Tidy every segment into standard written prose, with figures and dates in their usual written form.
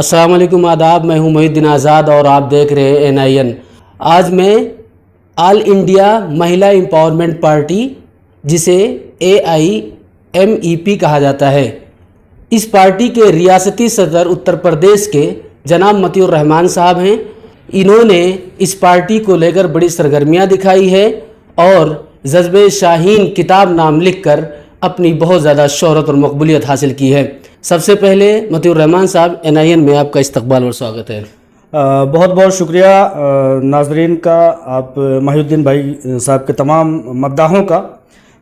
अस्सलाम वालेकुम, आदाब। मैं हूं मोहिउद्दीन आज़ाद और आप देख रहे हैं NIN। आज मैं ऑल इंडिया महिला एम्पावरमेंट पार्टी, जिसे AIMEP कहा जाता है, इस पार्टी के रियासती सदर उत्तर प्रदेश के जनाब मतीउर रहमान साहब हैं। इन्होंने इस पार्टी को लेकर बड़ी सरगर्मियां दिखाई है और जज्बे शाहीन किताब नाम लिखकर अपनी बहुत ज़्यादा शोहरत और मकबूलियत हासिल की है। सबसे पहले मतीउर रहमान साहब, NIN में आपका इस्तकबाल और स्वागत है। बहुत बहुत शुक्रिया नाजरीन का, आप मोहिउद्दीन भाई साहब के तमाम मद्दाहों का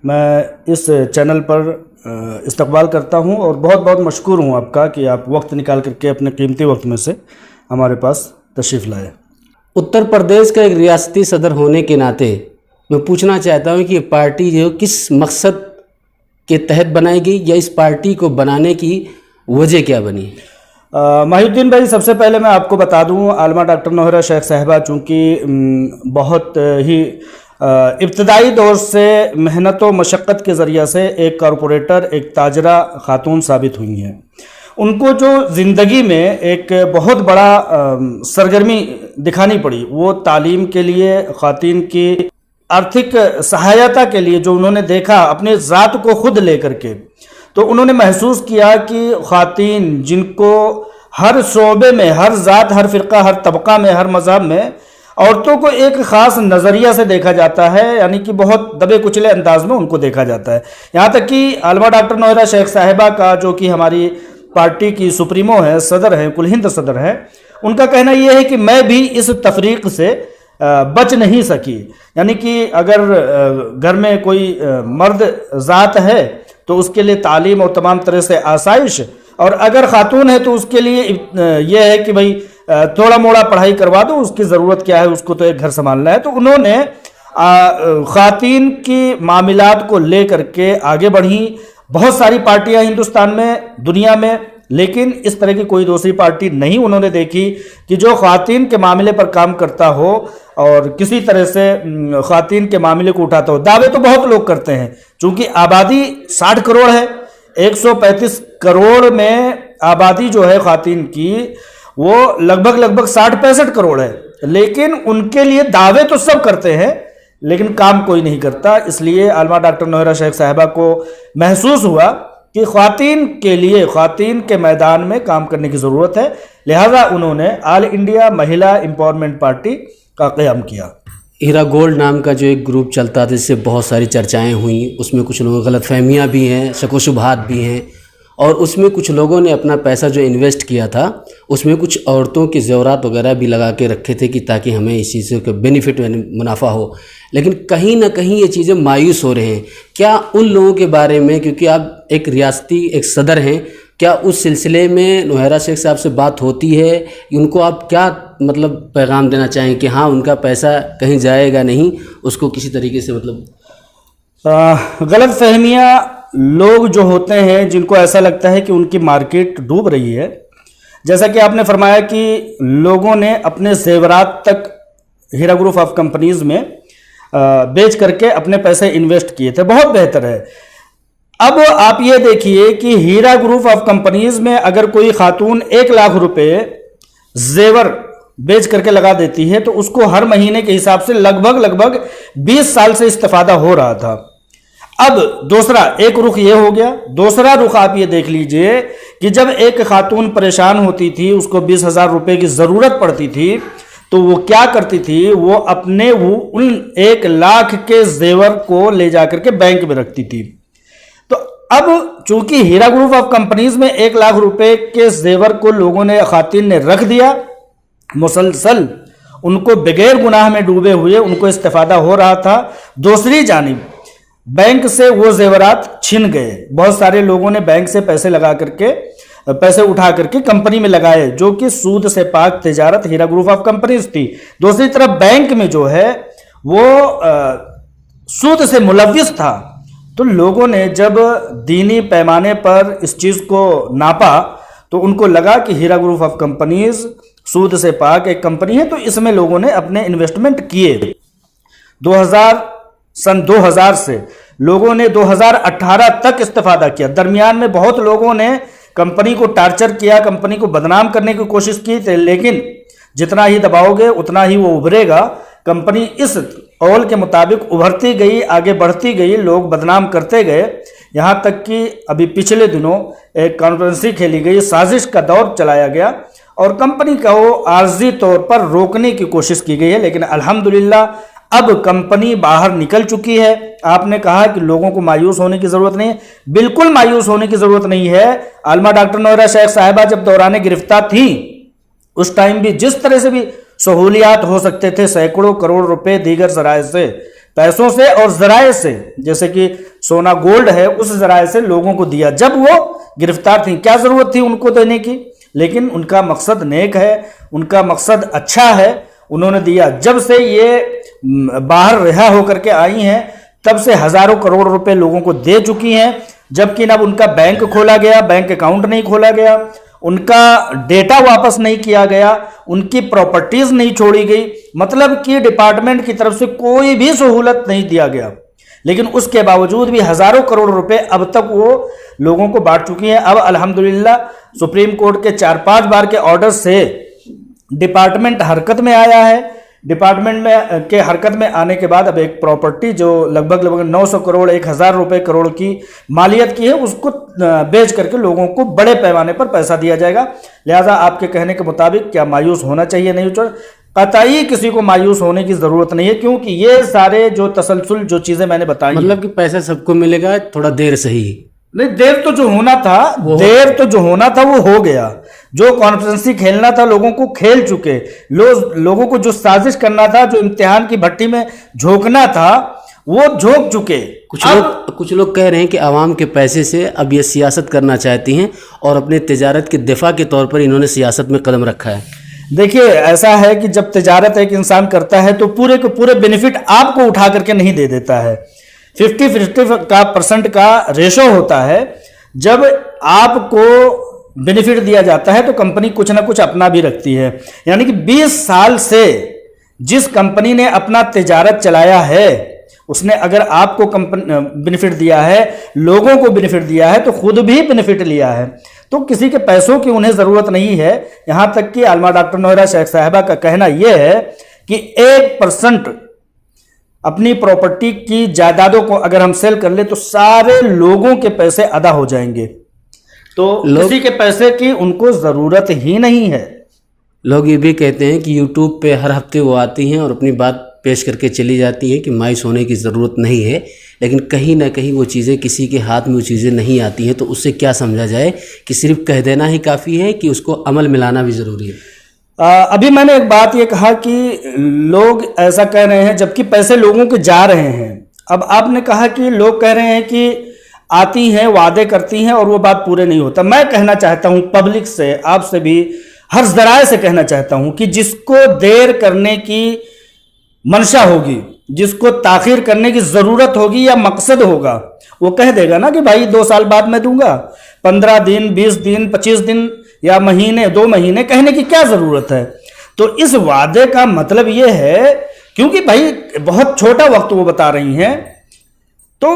मैं इस चैनल पर इस्तकबाल करता हूं और बहुत बहुत मशकूर हूं आपका कि आप वक्त निकाल करके अपने कीमती वक्त में से हमारे पास तशरीफ़ लाए। उत्तर प्रदेश का एक रियासती सदर होने के नाते मैं पूछना चाहता हूं कि ये पार्टी जो किस मकसद के तहत बनाई गई या इस पार्टी को बनाने की वजह क्या बनी? मोहिउद्दीन भाई, सबसे पहले मैं आपको बता दूं, आलमा डॉक्टर नौहरा शेख साहिबा चूँकि बहुत ही इब्तदाई दौर से मेहनत व मशक्क़त के ज़रिए से एक कॉरपोरेटर, एक ताजरा ख़ातून साबित हुई हैं। उनको जो ज़िंदगी में एक बहुत बड़ा सरगर्मी दिखानी पड़ी, वो तालीम के लिए, ख़ातीन की आर्थिक सहायता के लिए जो उन्होंने देखा अपने ज़ात को खुद लेकर के, तो उन्होंने महसूस किया कि ख़ातीन जिनको हर शोबे में, हर ज़ात, हर फ़िरका, हर तबका में, हर मज़हब में औरतों को एक ख़ास नज़रिया से देखा जाता है, यानी कि बहुत दबे कुचले अंदाज में उनको देखा जाता है। यहाँ तक कि आलमा डॉक्टर नौहरा शेख साहिबा का, जो कि हमारी पार्टी की सुप्रीमो है, सदर है, कुल हिंद सदर है, उनका कहना यह है कि मैं भी इस तफरीक से बच नहीं सकी। यानी कि अगर घर में कोई मर्द ज़ात है तो उसके लिए तालीम और तमाम तरह से आसाइश, और अगर ख़ातून है तो उसके लिए यह है कि भाई थोड़ा मोड़ा पढ़ाई करवा दो, उसकी ज़रूरत क्या है, उसको तो एक घर संभालना है। तो उन्होंने ख़ातीन की मामलात को ले करके आगे बढ़ी। बहुत सारी पार्टियां हिंदुस्तान में, दुनिया में, लेकिन इस तरह की कोई दूसरी पार्टी नहीं उन्होंने देखी कि जो ख़ातीन के मामले पर काम करता हो और किसी तरह से ख़ातीन के मामले को उठाता हो। दावे तो बहुत लोग करते हैं, चूँकि आबादी 60 करोड़ है, 135 करोड़ में आबादी जो है ख़ातीन की, वो लगभग 60-65 करोड़ है, लेकिन उनके लिए दावे तो सब करते हैं लेकिन काम कोई नहीं करता। इसलिए आलमा डॉक्टर नौहरा शेख साहिबा को महसूस हुआ कि ख़ातीन के लिए, ख़ातीन के मैदान में काम करने की ज़रूरत है, लिहाजा उन्होंने ऑल इंडिया महिला एम्पावरमेंट पार्टी का क़याम किया। हीरा गोल्ड नाम का जो एक ग्रुप चलता था, जिससे बहुत सारी चर्चाएं हुई, उसमें कुछ लोगों को गलतफहमियां भी हैं, शक शुबहात भी हैं, और उसमें कुछ लोगों ने अपना पैसा जो इन्वेस्ट किया था, उसमें कुछ औरतों के ज़ेवरात वगैरह भी लगा के रखे थे कि ताकि हमें इस चीज़ से बेनिफिट, मुनाफा हो। लेकिन कहीं ना कहीं ये चीज़ें मायूस हो रहे हैं। क्या उन लोगों के बारे में, क्योंकि आप एक रियासती एक सदर हैं, क्या उस सिलसिले में नौहरा शेख साहब से बात होती है? उनको आप क्या मतलब पैगाम देना चाहें कि हाँ, उनका पैसा कहीं जाएगा नहीं, उसको किसी तरीके से गलत फहमियाँ लोग जो होते हैं, जिनको ऐसा लगता है कि उनकी मार्केट डूब रही है, जैसा कि आपने फरमाया कि लोगों ने अपने ज़ेवरात तक हीरा ग्रुप ऑफ कंपनीज़ में बेच करके अपने पैसे इन्वेस्ट किए थे, बहुत बेहतर है। अब आप ये देखिए कि हीरा ग्रुप ऑफ कंपनीज़ में अगर कोई खातून 1 लाख रुपए जेवर बेच करके लगा देती है तो उसको हर महीने के हिसाब से लगभग 20 साल से इस्तेफादा हो रहा था। अब दूसरा एक रुख ये हो गया। दूसरा रुख आप ये देख लीजिए कि जब एक खातून परेशान होती थी, उसको 20,000 रुपए की ज़रूरत पड़ती थी, तो वो क्या करती थी, वो अपने उन 1 लाख के जेवर को ले जाकर के बैंक में रखती थी। तो अब चूंकि हीरा ग्रुप ऑफ कंपनीज में 1 लाख रुपए के जेवर को लोगों ने, खातिन ने रख दिया, मुसलसल उनको बगैर गुनाह में डूबे हुए उनको इस्तेफादा हो रहा था। दूसरी जानिब बैंक से वो जेवरात छिन गए। बहुत सारे लोगों ने बैंक से पैसे लगा करके, पैसे उठा करके कंपनी में लगाए, जो कि सूद से पाक तिजारत हीरा ग्रुप ऑफ कंपनीज थी। दूसरी तरफ बैंक में जो है वो सूद से मुलव्विस था। तो लोगों ने जब दीनी पैमाने पर इस चीज़ को नापा तो उनको लगा कि हीरा ग्रुप ऑफ कंपनीज सूद से पाक एक कंपनी है, तो इसमें लोगों ने अपने इन्वेस्टमेंट किए। सन 2000 से लोगों ने 2018 तक इस्तेफादा किया। दरमियान में बहुत लोगों ने कंपनी को टार्चर किया, कंपनी को बदनाम करने की कोशिश की थी, लेकिन जितना ही दबाओगे उतना ही वो उभरेगा। कंपनी इस कौल के मुताबिक उभरती गई, आगे बढ़ती गई, लोग बदनाम करते गए, यहाँ तक कि अभी पिछले दिनों एक कॉन्फ्रेंसी खेली गई, साजिश का दौर चलाया गया और कंपनी को आर्जी तौर पर रोकने की कोशिश की गई है। लेकिन अल्हम्दुलिल्लाह अब कंपनी बाहर निकल चुकी है। आपने कहा कि लोगों को मायूस होने की ज़रूरत नहीं है, बिल्कुल मायूस होने की ज़रूरत नहीं है। आलमा डॉक्टर नौहरा शेख साहिबा जब दौरान गिरफ्तार थी उस टाइम भी जिस तरह से भी सहूलियात हो सकते थे, सैकड़ों करोड़ रुपए दीगर जराए से, पैसों से और जराए से, जैसे कि सोना गोल्ड है, उस जराए से लोगों को दिया। जब वो गिरफ्तार थी क्या ज़रूरत थी उनको देने की, लेकिन उनका मकसद नेक है, उनका मकसद अच्छा है, उन्होंने दिया। जब से ये बाहर रिहा होकर के आई हैं तब से हज़ारों करोड़ रुपए लोगों को दे चुकी हैं, जबकि ना उनका बैंक खोला गया, बैंक अकाउंट नहीं खोला गया, उनका डेटा वापस नहीं किया गया, उनकी प्रॉपर्टीज नहीं छोड़ी गई, मतलब कि डिपार्टमेंट की तरफ से कोई भी सहूलत नहीं दिया गया। लेकिन उसके बावजूद भी हज़ारों करोड़ रुपए अब तक वो लोगों को बांट चुकी हैं। अब अल्हम्दुलिल्लाह सुप्रीम कोर्ट के 4-5 बार के ऑर्डर से डिपार्टमेंट हरकत में आया है। डिपार्टमेंट में के हरकत में आने के बाद अब एक प्रॉपर्टी जो लगभग 900 करोड़ 1000 करोड़ की मालियत की है, उसको बेच करके लोगों को बड़े पैमाने पर पैसा दिया जाएगा। लिहाजा आपके कहने के मुताबिक क्या मायूस होना चाहिए? नहीं, कतई किसी को मायूस होने की ज़रूरत नहीं है, क्योंकि ये सारे जो तसलसल जो चीज़ें मैंने बताई, मतलब कि पैसा सबको मिलेगा, थोड़ा देर सही। नहीं, देर तो जो होना था वो हो गया। जो कॉन्फ्रेंसी खेलना था लोगों को खेल चुके, लोगों को जो साजिश करना था, जो इम्तिहान की भट्टी में झोंकना था वो झोंक चुके। कुछ लोग कह रहे हैं कि आवाम के पैसे से अब ये सियासत करना चाहती हैं और अपने तिजारत के दिफा के तौर पर इन्होंने सियासत में कदम रखा है। देखिए, ऐसा है कि जब तिजारत एक इंसान करता है तो पूरे के पूरे बेनिफिट आपको उठा करके नहीं दे देता है। 50-50% का रेशो होता है। जब आपको बेनिफिट दिया जाता है तो कंपनी कुछ ना कुछ अपना भी रखती है। यानी कि 20 साल से जिस कंपनी ने अपना तिजारत चलाया है, उसने अगर आपको बेनिफिट दिया है, लोगों को बेनिफिट दिया है, तो खुद भी बेनिफिट लिया है। तो किसी के पैसों की उन्हें ज़रूरत नहीं है। यहाँ तक कि आलमा डॉक्टर नौहरा शेख साहिबा का कहना यह है कि 1% अपनी प्रॉपर्टी की जायदादों को अगर हम सेल कर ले तो सारे लोगों के पैसे अदा हो जाएंगे। तो किसी के पैसे की उनको ज़रूरत ही नहीं है। लोग ये भी कहते हैं कि यूट्यूब पे हर हफ्ते वो आती हैं और अपनी बात पेश करके चली जाती हैं कि मायूस होने की ज़रूरत नहीं है, लेकिन कहीं ना कहीं वो चीज़ें किसी के हाथ में वो चीज़ें नहीं आती हैं। तो उससे क्या समझा जाए कि सिर्फ कह देना ही काफ़ी है कि उसको अमल में लाना भी ज़रूरी है? अभी मैंने एक बात ये कहा कि लोग ऐसा कह रहे हैं जबकि पैसे लोगों के जा रहे हैं। अब आपने कहा कि लोग कह रहे हैं कि आती हैं, वादे करती हैं और वो बात पूरे नहीं होता। मैं कहना चाहता हूँ पब्लिक से, आपसे भी, हर जराए से कहना चाहता हूँ कि जिसको देर करने की मंशा होगी, जिसको ताखीर करने की ज़रूरत होगी या मकसद होगा, वो कह देगा ना कि भाई 2 साल बाद मैं दूंगा। 15 दिन, 20 दिन, 25 दिन या महीने, 2 महीने कहने की क्या ज़रूरत है? तो इस वादे का मतलब ये है, क्योंकि भाई बहुत छोटा वक्त वो बता रही हैं, तो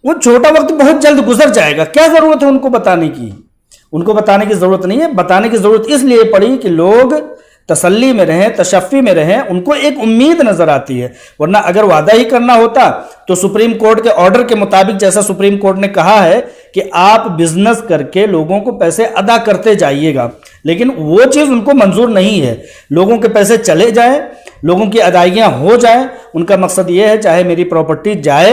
वो छोटा वक्त बहुत जल्द गुजर जाएगा। क्या ज़रूरत है उनको बताने की? उनको बताने की ज़रूरत नहीं है। बताने की ज़रूरत इसलिए पड़ी कि लोग तसल्ली में रहें, तशफ़ी में रहें, उनको एक उम्मीद नज़र आती है। वरना अगर वादा ही करना होता तो सुप्रीम कोर्ट के ऑर्डर के मुताबिक, जैसा सुप्रीम कोर्ट ने कहा है कि आप बिजनेस करके लोगों को पैसे अदा करते जाइएगा, लेकिन वो चीज़ उनको मंजूर नहीं है। लोगों के पैसे चले जाएं, लोगों की अदायगियाँ हो जाएं, उनका मकसद ये है चाहे मेरी प्रॉपर्टी जाए,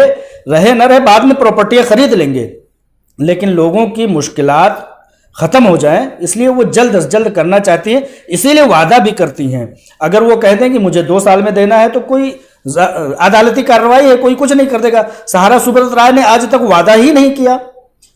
रहे न रहे, बाद में प्रॉपर्टियाँ खरीद लेंगे, लेकिन लोगों की मुश्किलात ख़त्म हो जाए, इसलिए वो जल्द से जल्द करना चाहती है, इसीलिए वादा भी करती हैं। अगर वो कहते हैं कि मुझे 2 साल में देना है तो कोई अदालती कार्रवाई है, कोई कुछ नहीं कर देगा। सहारा सुब्रत राय ने आज तक वादा ही नहीं किया,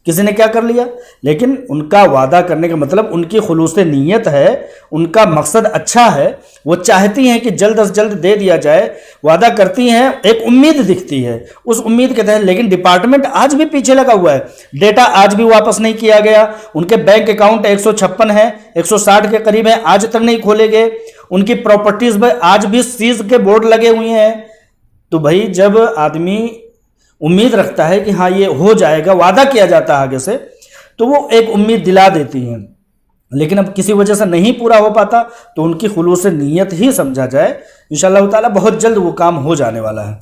किसी ने क्या कर लिया? लेकिन उनका वादा करने का मतलब उनकी खुलूस नीयत है, उनका मकसद अच्छा है, वो चाहती हैं कि जल्द से जल्द दे दिया जाए, वादा करती हैं, एक उम्मीद दिखती है, उस उम्मीद के तहत। लेकिन डिपार्टमेंट आज भी पीछे लगा हुआ है, डेटा आज भी वापस नहीं किया गया, उनके बैंक अकाउंट 156 है, 160 के करीब है, आज तक नहीं खोले गए, उनकी प्रॉपर्टीज में आज भी सीज के बोर्ड लगे हुए हैं। तो भाई जब आदमी उम्मीद रखता है कि हाँ ये हो जाएगा, वादा किया जाता है आगे से, तो वो एक उम्मीद दिला देती हैं। लेकिन अब किसी वजह से नहीं पूरा हो पाता तो उनकी खुलूस नीयत ही समझा जाए, इंशाअल्लाह ताला बहुत जल्द वो काम हो जाने वाला है।